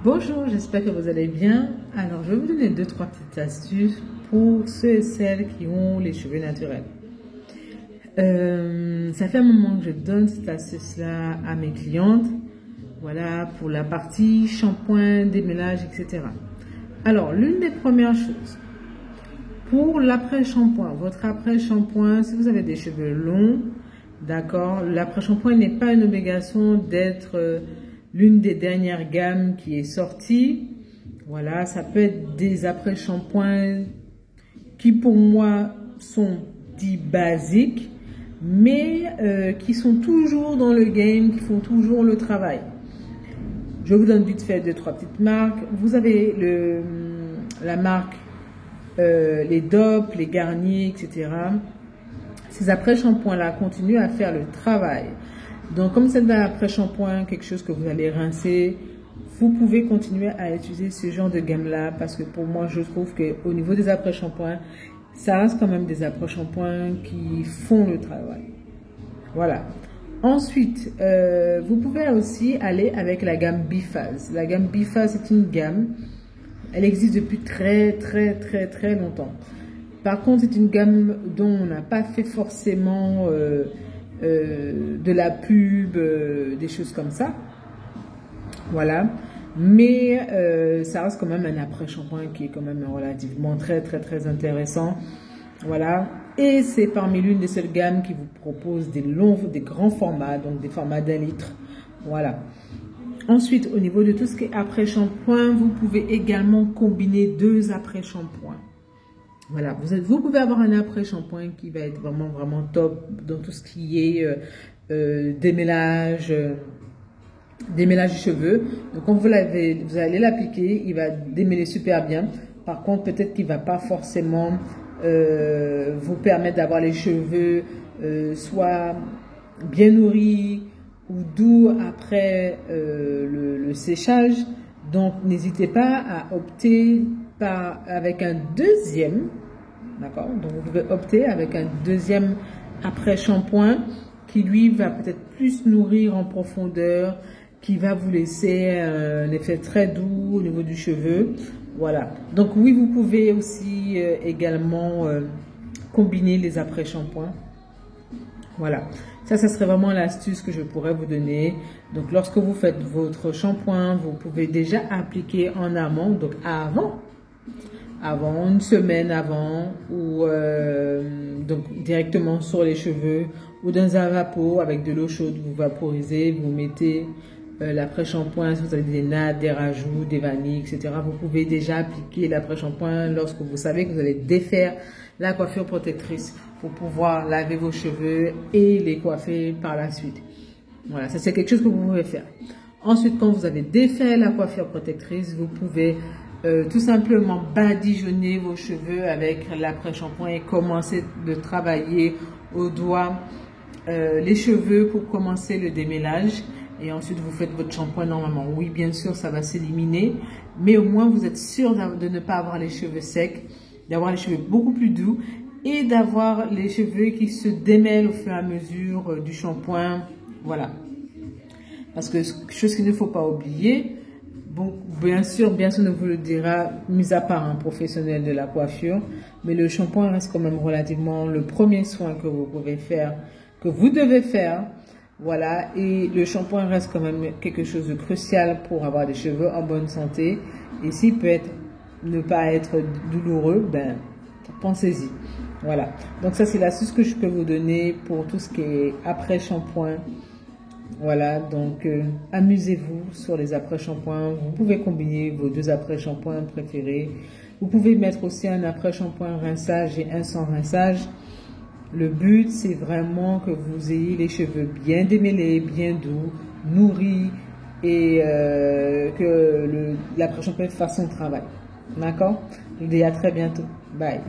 Bonjour, j'espère que vous allez bien. Alors, je vais vous donner deux, trois petites astuces pour ceux et celles qui ont les cheveux naturels. Ça fait un moment que je donne cette astuce-là à mes clientes. Voilà, pour la partie shampoing, démêlage, etc. Alors, l'une des premières choses, pour l'après-shampoing, votre après-shampoing, si vous avez des cheveux longs, d'accord, l'après-shampoing n'est pas une obligation d'être l'une des dernières gammes qui est sortie. Voilà, ça peut être des après-shampoings qui pour moi sont dits basiques, mais qui sont toujours dans le game, qui font toujours le travail. Je vous donne vite fait deux, trois petites marques. Vous avez la marque, les DOP, les Garnier, etc. Ces après-shampoings-là continuent à faire le travail. Donc, comme c'est un après-shampoing, quelque chose que vous allez rincer, vous pouvez continuer à utiliser ce genre de gamme-là parce que pour moi, je trouve qu'au niveau des après-shampoings, ça reste quand même des après-shampoings qui font le travail. Voilà. Ensuite, vous pouvez aussi aller avec la gamme Biphase. La gamme Biphase est une gamme, elle existe depuis très longtemps. Par contre, c'est une gamme dont on n'a pas fait forcément de la pub, des choses comme ça. Voilà. Mais ça reste quand même un après-shampoing qui est quand même relativement très intéressant. Voilà. Et c'est parmi l'une des seules gammes qui vous propose des grands formats, donc des formats d'1 litre. Voilà. Ensuite, au niveau de tout ce qui est après-shampoing, vous pouvez également combiner deux après-shampoings. Voilà, vous pouvez avoir un après-shampoing qui va être vraiment top dans tout ce qui est démêlage des cheveux. Donc, quand vous allez l'appliquer, il va démêler super bien. Par contre, peut-être qu'il ne va pas forcément vous permettre d'avoir les cheveux soit bien nourris ou doux après le séchage. Donc, n'hésitez pas à opter avec un deuxième, d'accord? Donc, vous pouvez opter avec un deuxième après-shampoing qui, lui, va peut-être plus nourrir en profondeur, qui va vous laisser un effet très doux au niveau du cheveu. Voilà. Donc, oui, vous pouvez aussi également combiner les après-shampoings. Voilà. Ça serait vraiment l'astuce que je pourrais vous donner. Donc, lorsque vous faites votre shampoing, vous pouvez déjà appliquer en amont, donc avant, une semaine avant, ou donc directement sur les cheveux, ou dans un vapeau avec de l'eau chaude, vous vaporisez, vous mettez l'après-shampoing. Si vous avez des nattes, des rajouts, des vanilles, etc., vous pouvez déjà appliquer l'après-shampoing lorsque vous savez que vous allez défaire la coiffure protectrice pour pouvoir laver vos cheveux et les coiffer par la suite. Voilà, ça c'est quelque chose que vous pouvez faire. Ensuite, quand vous avez défait la coiffure protectrice, vous pouvez tout simplement badigeonner vos cheveux avec l'après-shampoing et commencer de travailler au doigt les cheveux pour commencer le démêlage. Et ensuite, vous faites votre shampoing normalement. Oui, bien sûr, ça va s'éliminer, mais au moins, vous êtes sûr de ne pas avoir les cheveux secs, d'avoir les cheveux beaucoup plus doux et d'avoir les cheveux qui se démêlent au fur et à mesure du shampoing. Voilà. Parce que chose qu'il ne faut pas oublier, bon, bien sûr, ne vous le dira, mis à part un professionnel de la coiffure, mais le shampoing reste quand même relativement le premier soin que vous pouvez faire, que vous devez faire. Voilà, et le shampoing reste quand même quelque chose de crucial pour avoir des cheveux en bonne santé. Et s'il peut ne pas être douloureux, ben, pensez-y. Voilà, donc ça c'est l'astuce que je peux vous donner pour tout ce qui est après-shampoing. Voilà, donc amusez-vous sur les après-shampoings. Vous pouvez combiner vos deux après-shampoings préférés. Vous pouvez mettre aussi un après-shampoing rinçage et un sans rinçage. Le but, c'est vraiment que vous ayez les cheveux bien démêlés, bien doux, nourris et que l'après-shampoing fasse son travail. D'accord? Je vous dis à très bientôt. Bye.